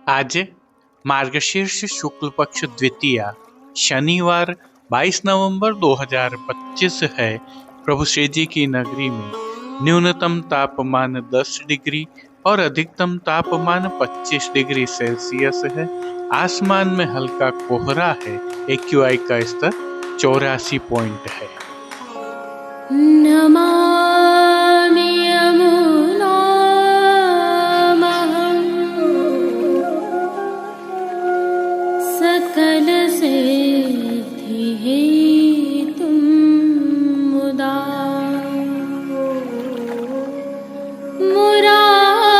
आज मार्गशीर्ष शुक्ल पक्ष द्वितीया शनिवार 22 नवंबर 2025 है। प्रभु श्री जी की नगरी में न्यूनतम तापमान 10 डिग्री और अधिकतम तापमान 25 डिग्री सेल्सियस है। आसमान में हल्का कोहरा है। AQI का स्तर 84 पॉइंट है। नमामि यमुनामहं सकलसिद्धिहेतुं मुदा मुरारिपदपङ्कज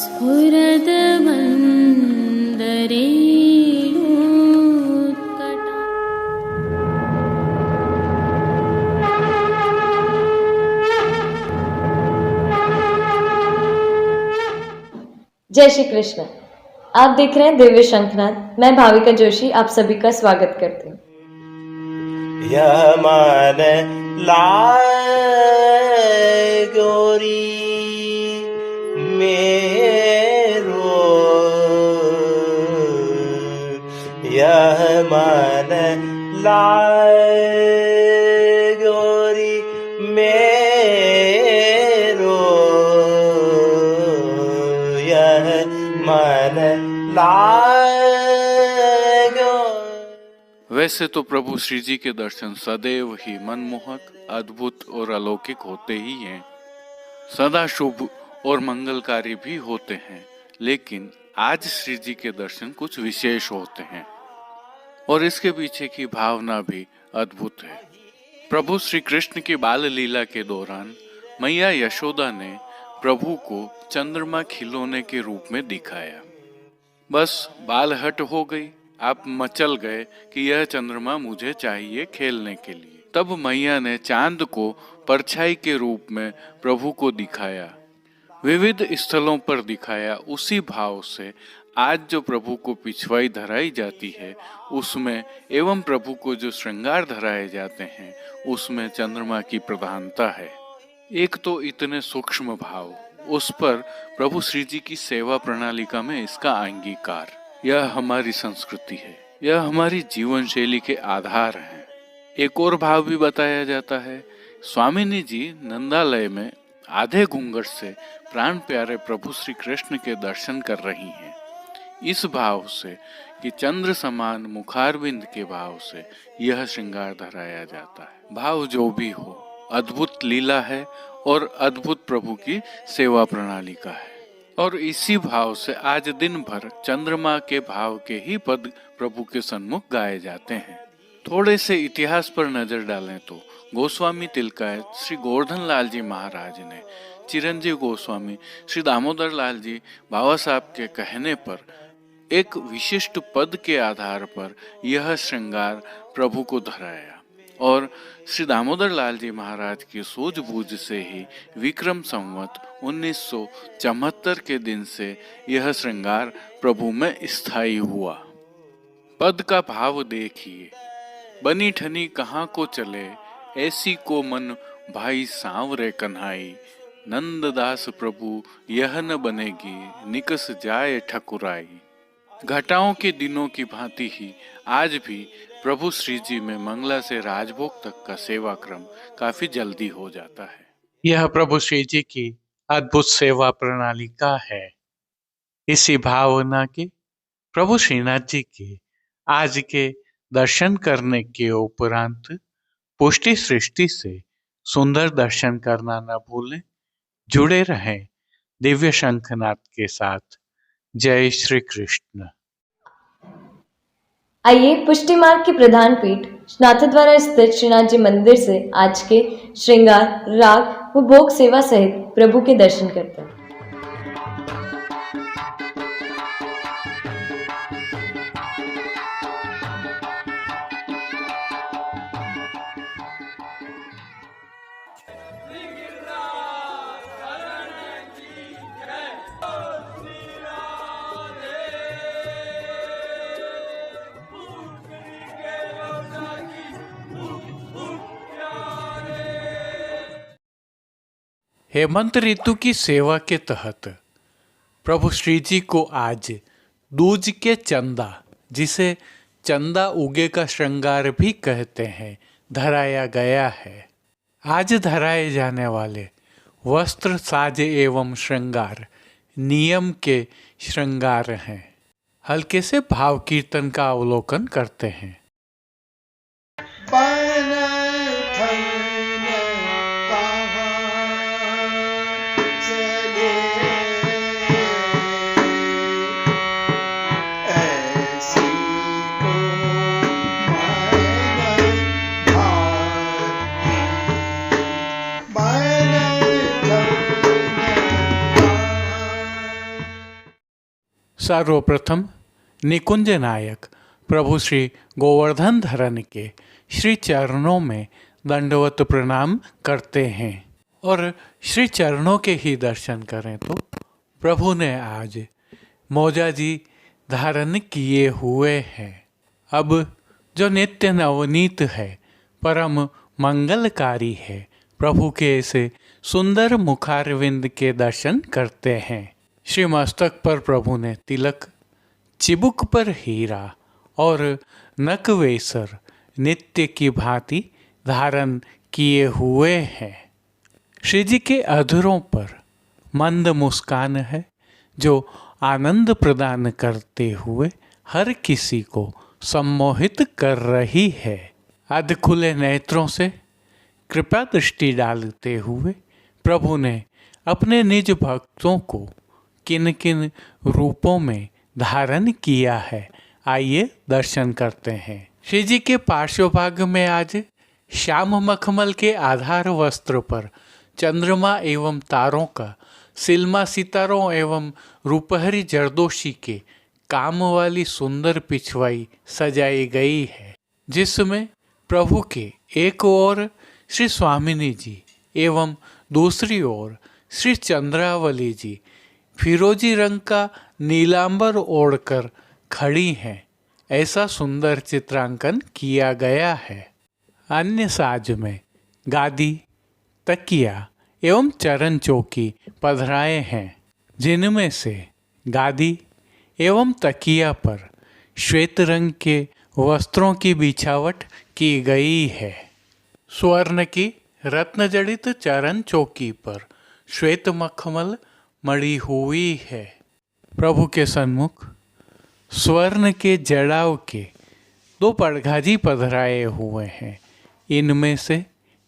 स्फुरद्वन्दरे जय श्री कृष्ण। आप देख रहे हैं दिव्य शंखनाद। मैं भाविका जोशी आप सभी का स्वागत करती हूँ। यमन लाए गोरी मेरो यमन लाए गोरी मेरो मन लागो। वैसे तो प्रभु श्री जी के दर्शन सदैव ही मनमोहक, अद्भुत और अलौकिक होते ही हैं, सदा शुभ और मंगलकारी भी होते हैं। लेकिन आज श्री जी के दर्शन कुछ विशेष होते हैं और इसके पीछे की भावना भी अद्भुत है। प्रभु श्री कृष्ण की बाल लीला के दौरान मैया यशोदा ने प्रभु को चंद्रमा खिलौने के रूप में दिखाया। बस बाल हट हो गई, आप मचल गए कि यह चंद्रमा मुझे चाहिए खेलने के लिए। तब मैया ने चांद को परछाई के रूप में प्रभु को दिखाया, विविध स्थलों पर दिखाया। उसी भाव से आज जो प्रभु को पिछवाई धराई जाती है उसमें एवं प्रभु को जो श्रृंगार धराए जाते हैं उसमें चंद्रमा की प्रधानता है। एक तो इतने सूक्ष्म भाव, उस पर प्रभु श्री जी की सेवा प्रणालिका में इसका अंगीकार। यह हमारी संस्कृति है, यह हमारी जीवन शैली के आधार हैं। एक और भाव भी बताया जाता है। स्वामिनी जी नंदालय में आधे घूंघट से प्राण प्यारे प्रभु श्री कृष्ण के दर्शन कर रही हैं, इस भाव से कि चंद्र समान मुखारविंद के भाव से यह श्रृंगार धराया जाता है। भाव जो भी हो, अद्भुत लीला है और अद्भुत प्रभु की सेवा प्रणाली का है। और इसी भाव से आज दिन भर चंद्रमा के भाव के ही पद प्रभु के सन्मुख गाए जाते हैं। थोड़े से इतिहास पर नजर डालें तो गोस्वामी तिलकायत श्री गोवर्धन लाल जी महाराज ने चिरंजीव गोस्वामी श्री दामोदर लाल जी बाबा साहब के कहने पर एक विशिष्ट पद के आधार पर यह श्रृंगार प्रभु को धराया और श्री दामोदर लाल जी महाराज की सूझबूझ से ही विक्रम संवत 1974 के दिन से यह श्रृंगार प्रभु में स्थायी हुआ। पद का भाव देखिए, बनी ठनी कहाँ को चले, ऐसी को मन भाई सांवरे कन्हाई, नंददास प्रभु यह न बनेगी, निकस जाए ठकुराई। घटाओं के दिनों की भांति ही आज भी प्रभु श्री जी में मंगला से राजभोग तक का सेवा क्रम काफी जल्दी हो जाता है। यह प्रभु श्री जी की अद्भुत सेवा प्रणाली का है। इसी भावना के प्रभु श्रीनाथ जी के आज के दर्शन करने के उपरांत पुष्टि सृष्टि से सुंदर दर्शन करना न भूलें। जुड़े रहें दिव्य शंखनाद के साथ। जय श्री कृष्ण। आइए पुष्टि मार्ग की प्रधान पीठ नाथद्वारा स्थित श्रीनाथ जी मंदिर से आज के श्रृंगार, राग व भोग सेवा सहित प्रभु के दर्शन करते हैं। हेमंत ऋतु की सेवा के तहत प्रभु श्री जी को आज दूज के चंदा, जिसे चंदा उगे का श्रृंगार भी कहते हैं, धराया गया है। आज धराए जाने वाले वस्त्र, साज एवं श्रृंगार नियम के श्रृंगार हैं। हल्के से भाव कीर्तन का अवलोकन करते हैं। सर्वप्रथम निकुंज नायक प्रभु श्री गोवर्धन धरन के श्री चरणों में दंडवत प्रणाम करते हैं और श्री चरणों के ही दर्शन करें तो प्रभु ने आज मोजा जी धारण किए हुए हैं। अब जो नित्य नवनीत है, परम मंगलकारी है, प्रभु के ऐसे सुंदर मुखारविंद के दर्शन करते हैं। श्री मस्तक पर प्रभु ने तिलक, चिबुक पर हीरा और नकवेसर नित्य की भांति धारण किए हुए हैं। श्री जी के अधरों पर मंद मुस्कान है, जो आनंद प्रदान करते हुए हर किसी को सम्मोहित कर रही है। अध खुले नेत्रों से कृपा दृष्टि डालते हुए प्रभु ने अपने निज भक्तों को किन किन रूपों में धारण किया है, आइए दर्शन करते हैं। श्री जी के पार्श्वभाग में आज श्याम मखमल के आधार वस्त्र पर चंद्रमा एवं तारों का, सिल्मा सितारों एवं रूपहरी जरदोशी के काम वाली सुंदर पिछवाई सजाई गई है, जिसमें प्रभु के एक ओर श्री स्वामिनी जी एवं दूसरी ओर श्री चंद्रावली जी फिरोजी रंग का नीलांबर ओढ़कर खड़ी हैं। ऐसा सुंदर चित्रांकन किया गया है। अन्य साज में गादी, तकिया एवं चरण चौकी पधराए हैं, जिनमें से गादी एवं तकिया पर श्वेत रंग के वस्त्रों की बिछावट की गई है। स्वर्ण की रत्नजड़ित चरण चौकी पर श्वेत मखमल मड़ी हुई है। प्रभु के सन्मुख स्वर्ण के जड़ाव के दो पड़घाजी पधराए हुए हैं। इनमें से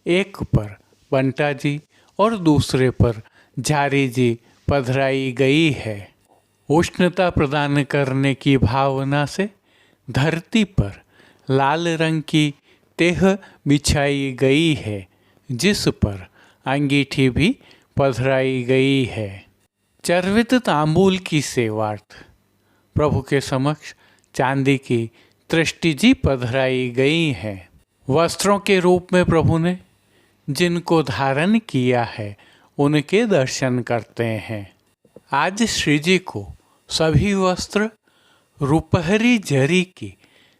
एक पर बंटा जी और दूसरे पर झारी जी पधराई गई है। उष्णता प्रदान करने की भावना से धरती पर लाल रंग की तेह बिछाई गई है, जिस पर अंगीठी भी पधराई गई है। चर्वित तांबूल की सेवार्थ प्रभु के समक्ष चांदी की तृष्टि जी पधराई गई है। वस्त्रों के रूप में प्रभु ने जिनको धारण किया है, उनके दर्शन करते हैं। आज श्री जी को सभी वस्त्र रूपहरी जरी की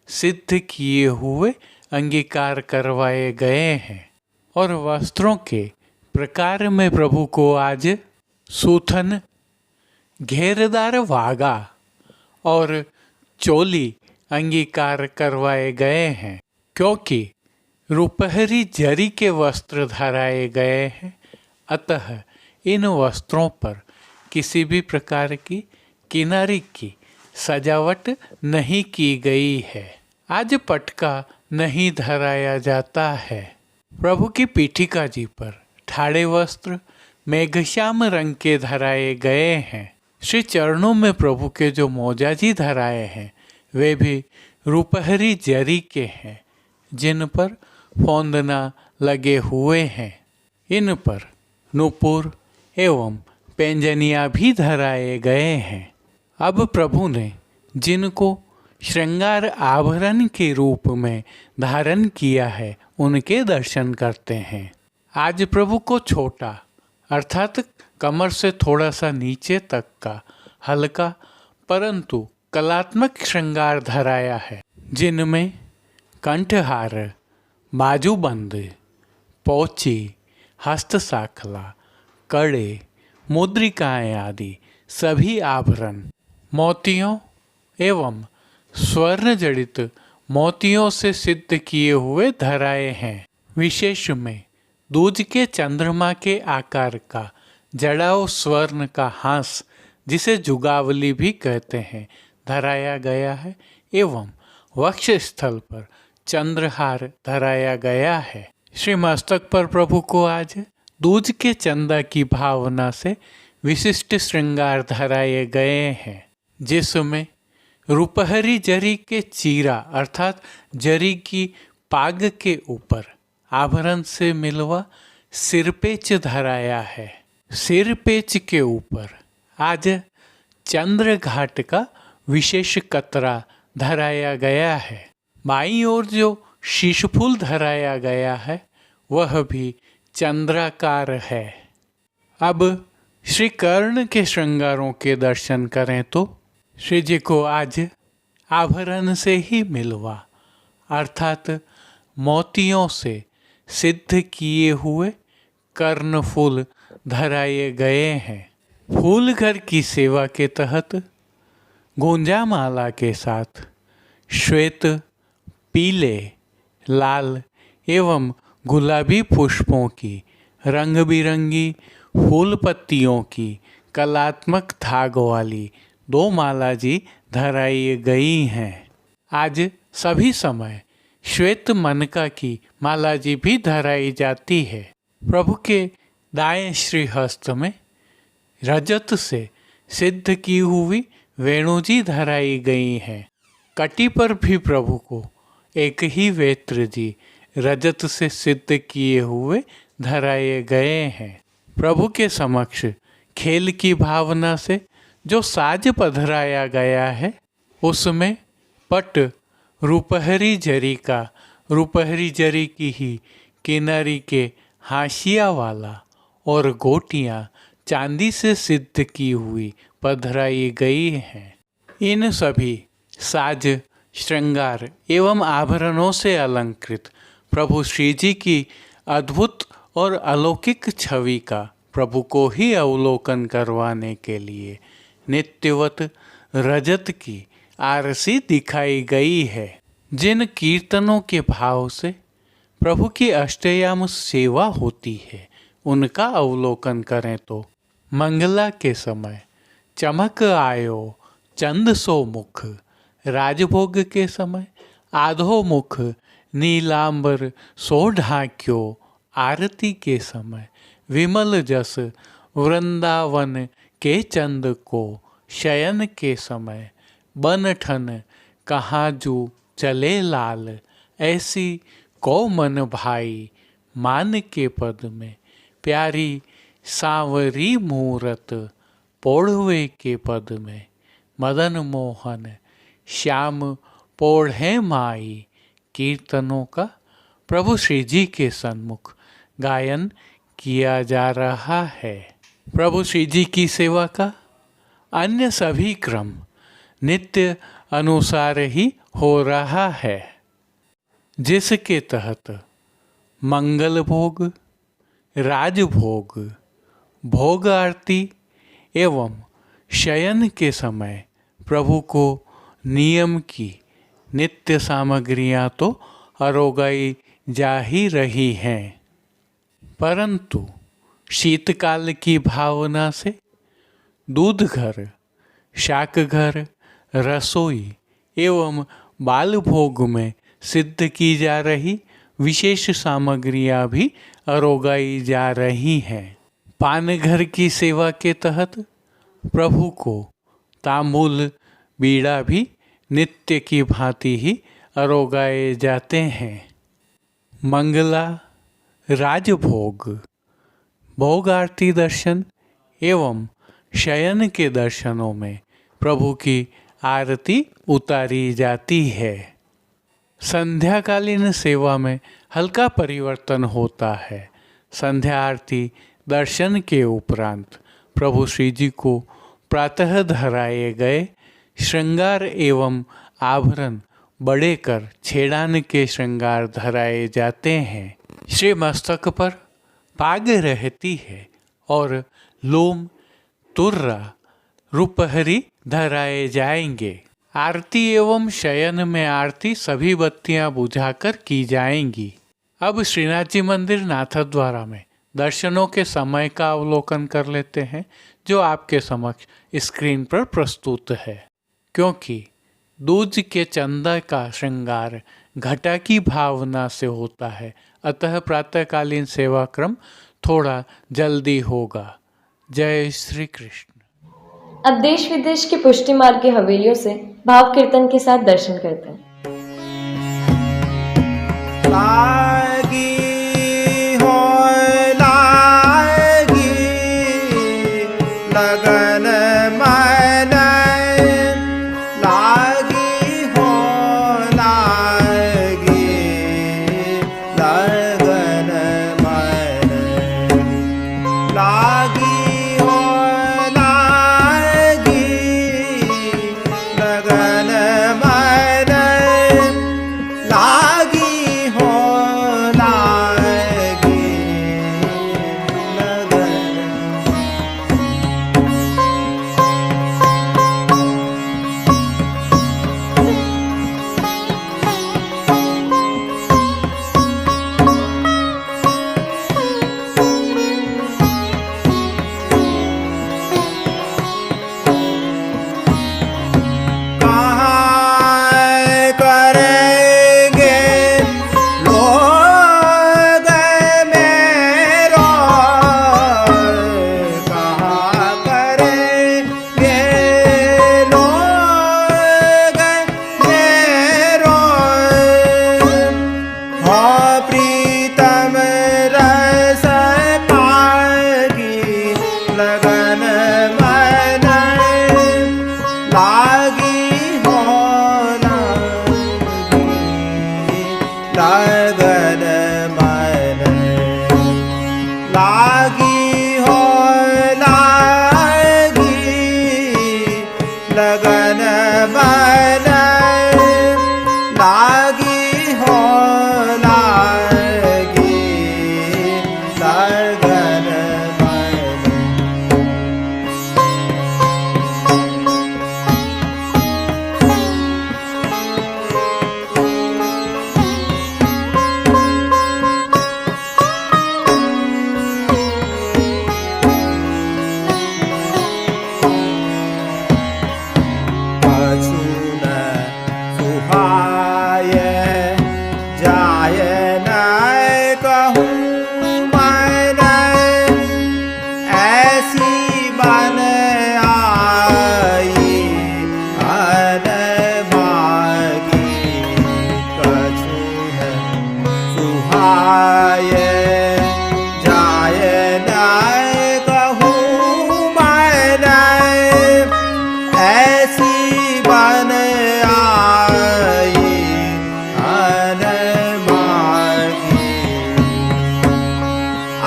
सिद्ध किए हुए अंगीकार करवाए गए हैं और वस्त्रों के प्रकार में प्रभु को आज सूथन, घेरदार वागा और चोली अंगीकार करवाए गए हैं, क्योंकि रुपहरी जरी के वस्त्र धराए गए हैं। अतः इन वस्त्रों पर किसी भी प्रकार की किनारी की सजावट नहीं की गई है। आज पटका नहीं धराया जाता है। प्रभु की पीठिका जी पर ठाड़े वस्त्र मेघश्याम रंग के धराए गए हैं। श्री चरणों में प्रभु के जो मोजाजी धराए हैं, वे भी रुपहरी जरी के हैं, जिन पर फौंदना लगे हुए हैं। इन पर नूपुर एवं पैंजनिया भी धराए गए हैं। अब प्रभु ने जिनको श्रृंगार आभरण के रूप में धारण किया है, उनके दर्शन करते हैं। आज प्रभु को छोटा अर्थात कमर से थोड़ा सा नीचे तक का हल्का परंतु कलात्मक श्रृंगार धराया है, जिनमें कंठहार, बाजूबंद, पोची, हस्तसाखला, कड़े, मुद्रिकाएं आदि सभी आभरण मोतियों एवं स्वर्ण जड़ित मोतियों से सिद्ध किए हुए धराए हैं। विशेष में दूज के चंद्रमा के आकार का जड़ाऊ स्वर्ण का हास, जिसे जुगावली भी कहते हैं, धराया गया है एवं वक्ष स्थल पर चंद्रहार धराया गया है। श्री मस्तक पर प्रभु को आज दूज के चंदा की भावना से विशिष्ट श्रृंगार धराए गए हैं, जिसमें रुपहरी जरी के चीरा अर्थात जरी की पाग के ऊपर आभरण से मिलवा सिरपेच धराया है। सिरपेच के ऊपर आज चंद्र घाट का विशेष कतरा धराया गया है। बाईं ओर जो शीशफूल धराया गया है वह भी चंद्राकार है। अब श्री कर्ण के श्रृंगारों के दर्शन करें तो श्री जी को आज आभरण से ही मिलवा अर्थात मोतियों से सिद्ध किए हुए कर्णफूल धराए गए हैं। फूल घर की सेवा के तहत गुंजा माला के साथ श्वेत, पीले, लाल एवं गुलाबी पुष्पों की रंग बिरंगी फूल पत्तियों की कलात्मक धाग वाली 2 माला जी धराई गई हैं। आज सभी समय श्वेत मनका की माला जी भी धराई जाती है। प्रभु के दाएं श्री हस्त में रजत से सिद्ध की हुई वेणु जी धराई गई हैं। कटी पर भी प्रभु को एक ही वेत्र जी रजत से सिद्ध किए हुए धराए गए हैं। प्रभु के समक्ष खेल की भावना से जो साज पधराया गया है उसमें पट रुपहरी जरी का, रुपहरी जरी की ही किनारी के हाशिया वाला और गोटियां चांदी से सिद्ध की हुई पधराई गई हैं। इन सभी साज, श्रृंगार एवं आभरणों से अलंकृत प्रभु श्री जी की अद्भुत और अलौकिक छवि का प्रभु को ही अवलोकन करवाने के लिए नित्यवत रजत की आरसी दिखाई गई है। जिन कीर्तनों के भाव से प्रभु की अष्टयाम सेवा होती है उनका अवलोकन करें तो मंगला के समय चमक आयो चंद सो मुख, राजभोग के समय आधो मुख नीलांबर सो ढाक्यो, आरती के समय विमल जस वृंदावन के चंद को, शयन के समय बनठन कहाजू चले लाल, ऐसी को मन भाई मान के पद में, प्यारी सांवरी मूरत पोढ़वे के पद में, मदन मोहन श्याम पोढ़े माई। कीर्तनों का प्रभु श्री जी के सन्मुख गायन किया जा रहा है। प्रभु श्री जी की सेवा का अन्य सभी क्रम नित्य अनुसार ही हो रहा है, जिसके तहत मंगल भोग, राजभोग, भोग आरती एवं शयन के समय प्रभु को नियम की नित्य सामग्रियां तो अरोगाई जा ही रही हैं, परंतु शीतकाल की भावना से दूध घर, शाक घर, रसोई एवं बाल भोग में सिद्ध की जा रही विशेष सामग्रियां भी अरोगाई जा रही हैं। पान घर की सेवा के तहत प्रभु को तांबूल बीड़ा भी नित्य की भांति ही अरोगाए जाते हैं। मंगला, राजभोग, भोग आरती दर्शन एवं शयन के दर्शनों में प्रभु की आरती उतारी जाती है। संध्याकालीन सेवा में हल्का परिवर्तन होता है। संध्या आरती दर्शन के उपरांत प्रभु श्री जी को प्रातः धराए गए श्रृंगार एवं आभरण बड़े कर छेड़ान के श्रृंगार धराए जाते हैं। श्री मस्तक पर पाग रहती है और लोम तुर्रा रुपहरी धराए जाएंगे। आरती एवं शयन में आरती सभी बत्तियां बुझाकर की जाएंगी। अब श्रीनाथ जी मंदिर नाथद्वारा में दर्शनों के समय का अवलोकन कर लेते हैं, जो आपके समक्ष स्क्रीन पर प्रस्तुत है। क्योंकि दूज के चंदा का श्रृंगार घटा की भावना से होता है, अतः प्रातःकालीन सेवा क्रम थोड़ा जल्दी होगा। जय श्री कृष्ण। अब देश विदेश के पुष्टि मार्ग की हवेलियों से भाव कीर्तन के साथ दर्शन करते हैं। लागी हो लागी लगन मन लागी हो लागी लगन मन लागी हो लागी लगन मन लागी हो लागी लगन कहाँ करेंगे लोग मेरो कहाँ करेंगे लोग मेरो हो प्रीतम रस पागी लगन मन लागी हो लगन मन लागी हो लागी लगन मन लागी हो लागी लगन मन अछून सुहाय जाय न कहूँ मन ऐसी बन आई अन भागी कछून सुहाय जाय न कहूँ मन ऐसी बन आई अन मागी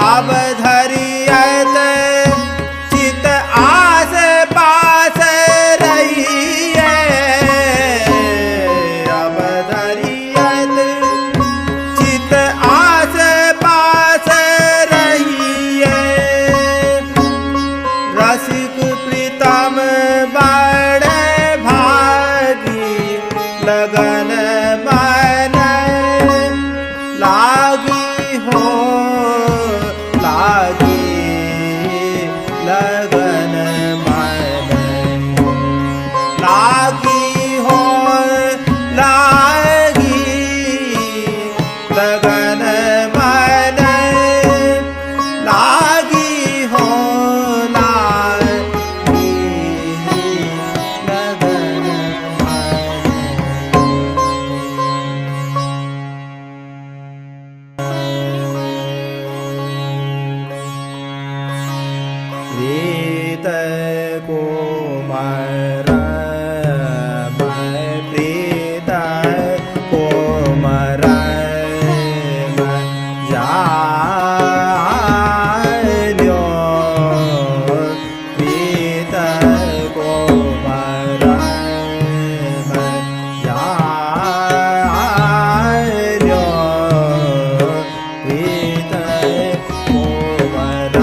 अब धरियत चित आस पास रही है अब धरियत चित आस पास रही है रसिक प्रीतम बड़े भागी लगन मन लागी हो लागी लगन मन लागी हो लागी लगन मन लागी हो लागी लगन प्रीत कोमर मैं प्रीत कोमर जाल्यो प्रीत कोमर जाल्यो प्रीत कोमर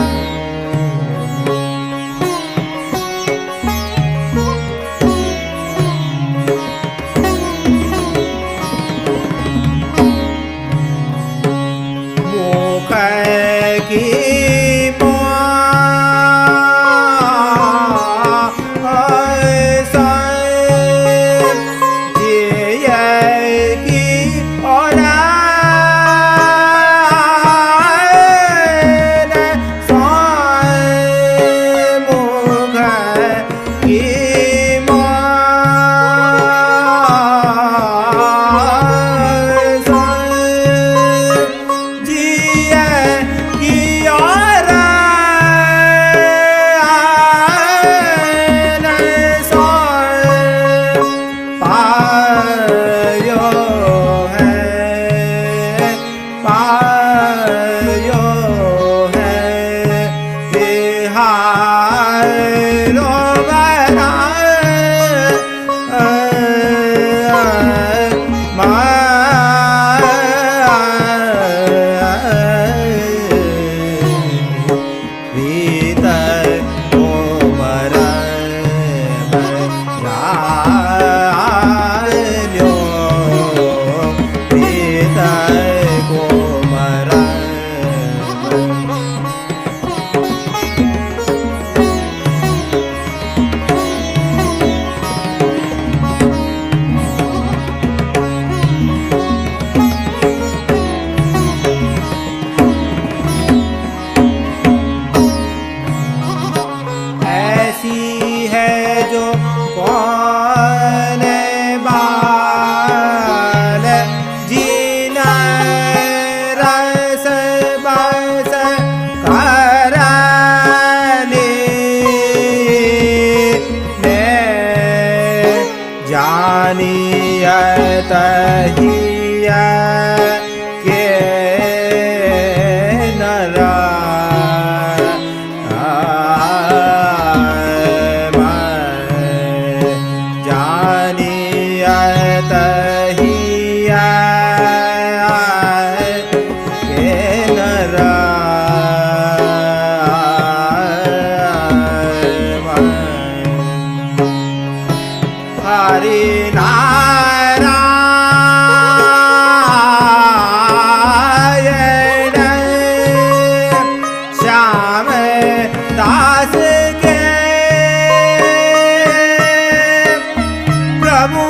तहिया के नरा जानिया तहिया के नरा हरि नारायण श्याम दास के प्रभु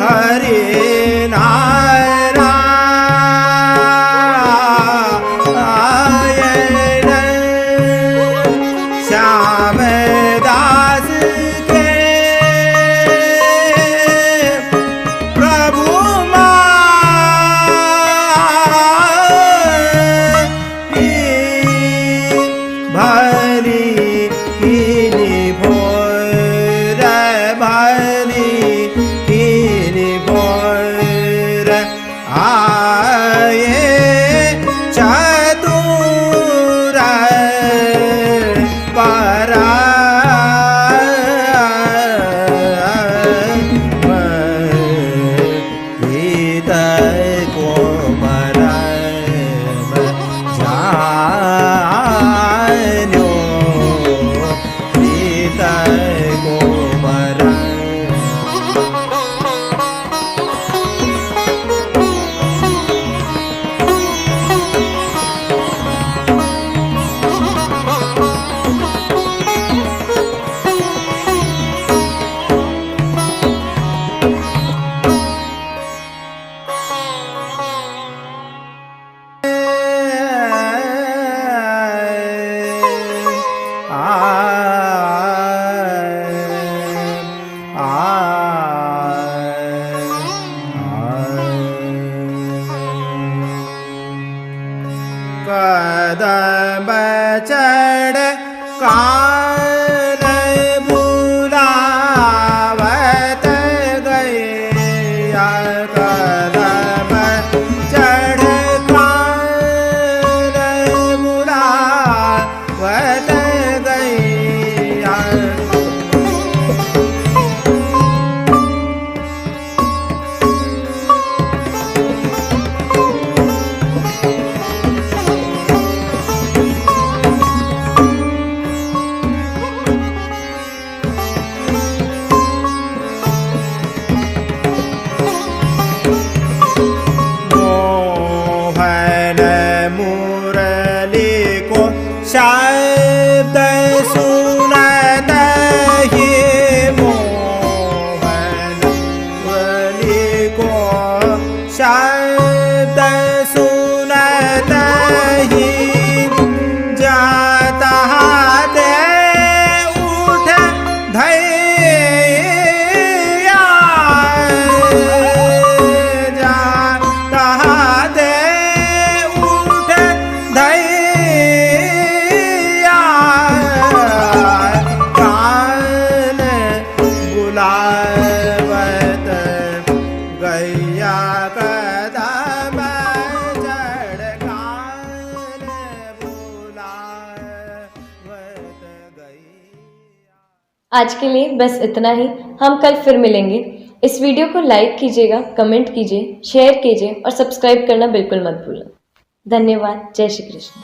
हरि नारायण श्याम दास के प्रभु भरी कीनी भोर भरी कीनी भोर आए चतुर परा गीत को मरम जान्यो गीत को मरम कदम चढ़ कान बुलावत गया कदम चढ़ कान बुलावत गया मोहन मुरली को शब्द सुनत ही मोहन मुरली को शब्द सुनत ही जाता दे उठ धैया जाता दे उठ धैया कान बुलावत गैया कदम चढ़ कान बुलावत गैया। आज के लिए बस इतना ही। हम कल फिर मिलेंगे। इस वीडियो को लाइक कीजिएगा, कमेंट कीजिए, शेयर कीजिए और सब्सक्राइब करना बिल्कुल मत भूलना। धन्यवाद। जय श्री कृष्ण।